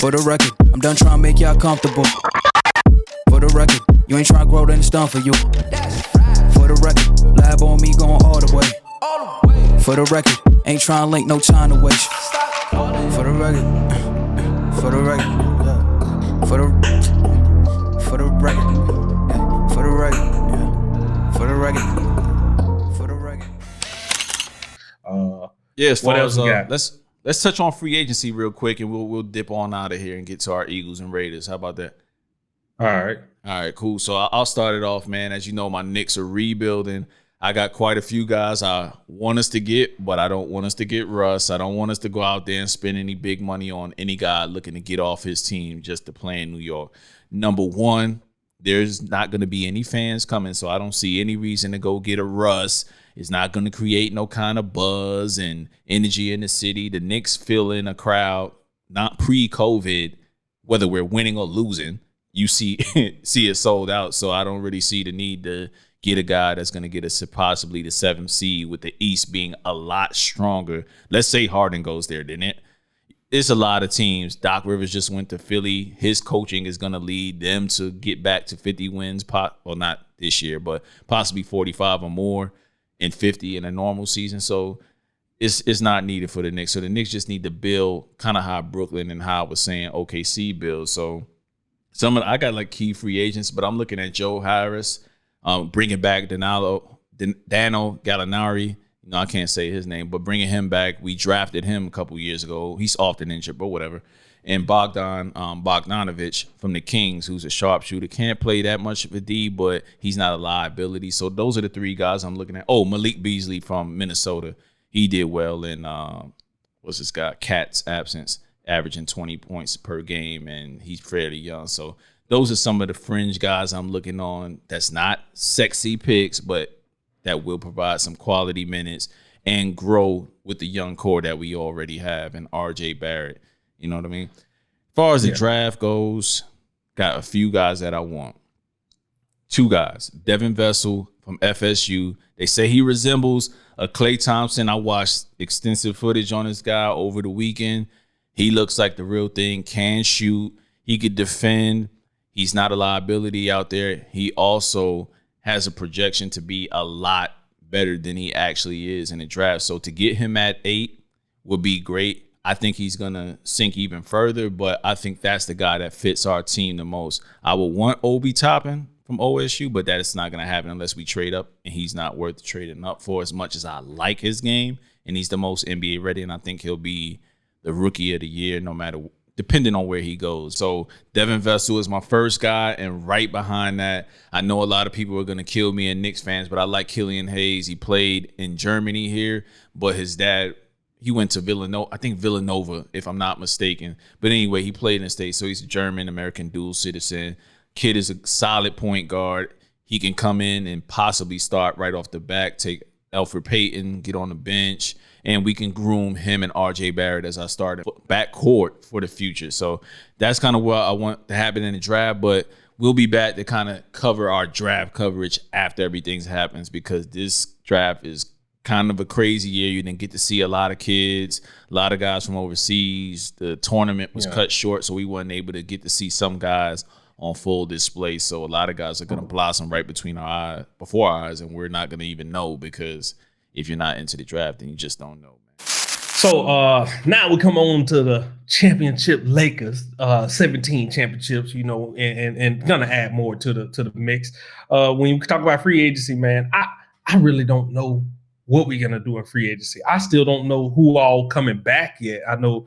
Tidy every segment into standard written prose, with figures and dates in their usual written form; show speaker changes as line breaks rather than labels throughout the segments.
For the record, I'm done trying to make y'all comfortable. For the record, you ain't trying to grow, then it's done for you. For the record, lab on me going all the way. For the record, ain't trying to link, no time to waste. For the record, for the record, for the record, for the record, for the record, for the record.
As
what
far
else
as
we got?
let's touch on free agency real quick, and we'll dip on out of here and get to our Eagles and Raiders. How about that?
All right,
cool. So I'll start it off, man. As you know, my Knicks are rebuilding. I got quite a few guys I want us to get, but I don't want us to get Russ. I don't want us to go out there and spend any big money on any guy looking to get off his team just to play in New York. Number one, there's not going to be any fans coming, so I don't see any reason to go get a Russ. It's not going to create no kind of buzz and energy in the city. The Knicks fill in a crowd, not pre-COVID, whether we're winning or losing. You see it sold out, so I don't really see the need to get a guy that's going to get us to possibly the 7th seed with the East being a lot stronger. Let's say Harden goes there, didn't it? It's a lot of teams. Doc Rivers just went to Philly. His coaching is going to lead them to get back to 50 wins. Well, not this year, but possibly 45 or more and 50 in a normal season. So it's not needed for the Knicks. So the Knicks just need to build kind of how Brooklyn and how I was saying OKC builds. So I got like key free agents, but I'm looking at Joe Harris, bringing back Dano Gallinari. I can't say his name, but bringing him back. We drafted him a couple years ago. He's often injured, but whatever. And Bogdanovic from the Kings, who's a sharpshooter. Can't play that much of a D, but he's not a liability. So those are the three guys I'm looking at. Oh, Malik Beasley from Minnesota. He did well in, what's this guy? Cat's absence, averaging 20 points per game, and he's fairly young. So those are some of the fringe guys I'm looking on that's not sexy picks, but that will provide some quality minutes and grow with the young core that we already have and RJ Barrett. You know what I mean? As far as the draft goes, got a few guys that I want. Two guys. Devin Vessel from FSU. They say he resembles a Klay Thompson. I watched extensive footage on this guy over the weekend. He looks like the real thing, can shoot. He could defend. He's not a liability out there. He also has a projection to be a lot better than he actually is in the draft. So to get him at 8 would be great. I think he's going to sink even further, but I think that's the guy that fits our team the most. I would want Obi Toppin from OSU, but that is not going to happen unless we trade up, and he's not worth trading up for as much as I like his game, and he's the most NBA ready, and I think he'll be the rookie of the year depending on where he goes. So Devin Vessel is my first guy, and right behind that, I know a lot of people are going to kill me and Knicks fans, but I like Killian Hayes. He played in Germany here, but his dad, he went to Villanova, if I'm not mistaken. But anyway, he played in the States, so he's a German-American dual citizen. Kid is a solid point guard. He can come in and possibly start right off the back, take Elfrid Payton, get on the bench, and we can groom him and RJ Barrett as our starting backcourt for the future. So that's kind of what I want to happen in the draft, but we'll be back to kind of cover our draft coverage after everything happens, because this draft is kind of a crazy year. You didn't get to see a lot of kids, a lot of guys from overseas. The tournament was cut short, so we weren't able to get to see some guys on full display. So a lot of guys are going to blossom right before our eyes, and we're not going to even know, because if you're not into the draft, then you just don't know, man.
So now we come on to the championship Lakers, 17 championships, and gonna add more to the mix. When you talk about free agency, man, I really don't know what we're gonna do in free agency. I still don't know who all coming back yet. I know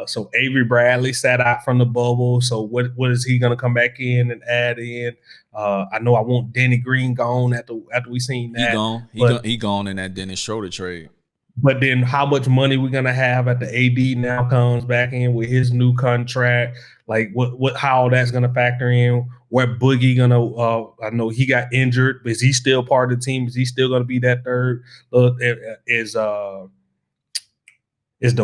so Avery Bradley sat out from the bubble. So what is he gonna come back in and add in? I know I want Danny Green gone after we seen that.
He gone in that Dennis Schroeder trade.
But then how much money we're gonna have at the AD now comes back in with his new contract? Like how that's gonna factor in? Where Boogie gonna? I know he got injured, but is he still part of the team? Is he still gonna be that third? Is the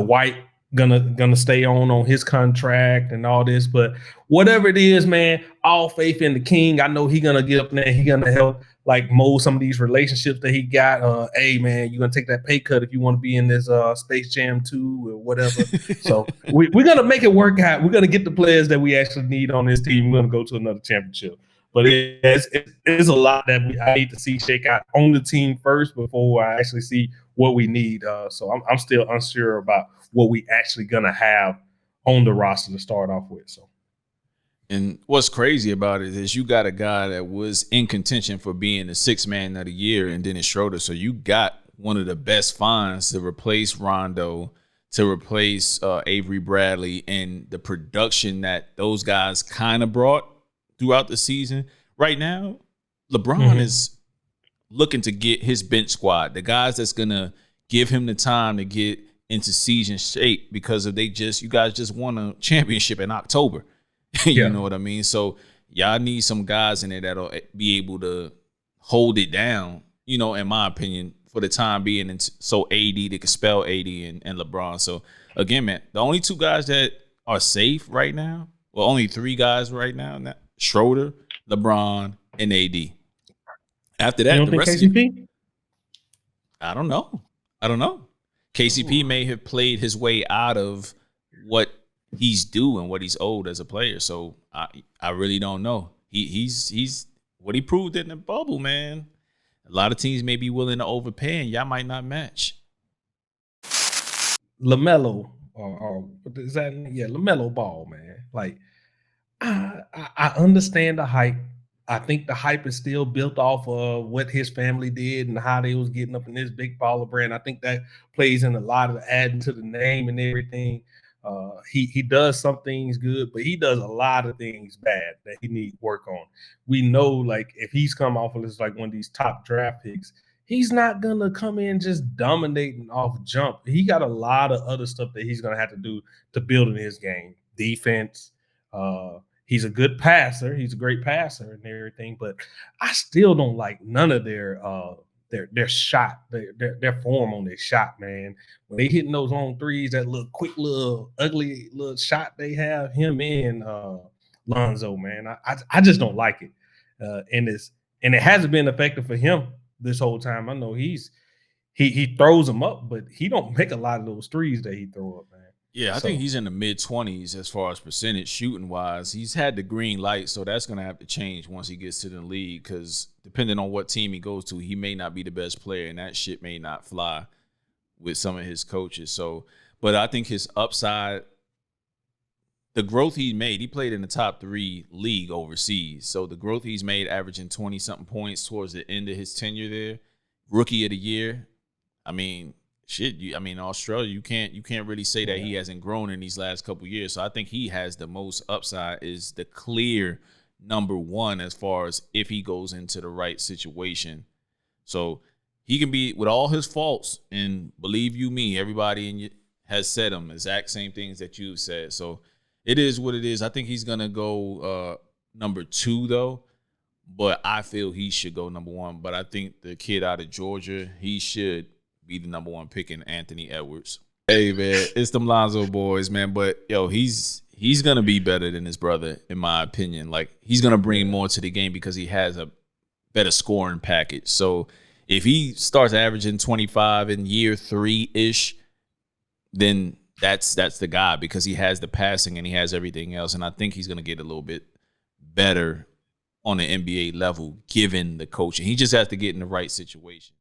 White gonna stay on his contract and all this. But whatever it is, man, all faith in the king. I know he gonna get up there. He gonna help like mold some of these relationships that he got. Hey man, you're gonna take that pay cut if you want to be in this Space Jam 2 or whatever. So we're gonna make it work out. We're gonna get the players that we actually need on this team. We're gonna go to another championship. But it's a lot that I need to see shake out on the team first before I actually see what we need. So I'm still unsure about what we actually gonna have on the roster to start off with. So,
and what's crazy about it is you got a guy that was in contention for being the sixth man of the year and Dennis Schroeder. So you got one of the best finds to replace Rondo, to replace Avery Bradley, and the production that those guys kind of brought throughout the season. Right now, LeBron is looking to get his bench squad, the guys that's gonna give him the time to get into season shape, because if you guys just won a championship in October. You know what I mean? So y'all need some guys in there that'll be able to hold it down, in my opinion, for the time being. And so AD, they can spell AD and LeBron. So again, man, the only two guys that are safe right now, well, only three guys right now, Schroeder, LeBron, and AD. After that,
you don't think KCP?
I don't know. KCP may have played his way out of what he's due and what he's owed as a player. So I really don't know. He's what he proved in the bubble, man. A lot of teams may be willing to overpay, and y'all might not match.
LaMelo, or what is that? Yeah, LaMelo Ball, man. Like, I understand the hype. I think the hype is still built off of what his family did and how they was getting up in this big baller brand. I think that plays in a lot of adding to the name and everything. He does some things good, but he does a lot of things bad that he needs work on. We know, like, if he's come off of this, like one of these top draft picks, he's not gonna come in just dominating off jump. He got a lot of other stuff that he's gonna have to do to build in his game. Defense. He's a good passer. He's a great passer and everything, but I still don't like none of their shot, their form on their shot, man. When they hitting those long threes, that little quick, little ugly little shot they have, him and Lonzo, man. I just don't like it. And it hasn't been effective for him this whole time. I know he throws them up, but he don't make a lot of those threes that he throw up, man.
Yeah, I think he's in the mid-20s as far as percentage shooting-wise. He's had the green light, so that's going to have to change once he gets to the league, because depending on what team he goes to, he may not be the best player, and that shit may not fly with some of his coaches. So, but I think his upside, the growth he made, he played in the top 3 league overseas. So the growth he's made, averaging 20-something points towards the end of his tenure there, rookie of the year, I mean – shit, Australia, you can't really say that he hasn't grown in these last couple of years. So I think he has the most upside, is the clear number one as far as if he goes into the right situation. So he can be, with all his faults, and believe you me, everybody has said them exact same things that you've said. So it is what it is. I think he's gonna go number 2 though, but I feel he should go number 1. But I think the kid out of Georgia, he should be the number 1 pick in Anthony Edwards. Hey, man, it's them Lonzo boys, man. But, yo, he's going to be better than his brother, in my opinion. Like, he's going to bring more to the game because he has a better scoring package. So if he starts averaging 25 in year 3-ish, then that's the guy, because he has the passing and he has everything else. And I think he's going to get a little bit better on the NBA level given the coaching. He just has to get in the right situation.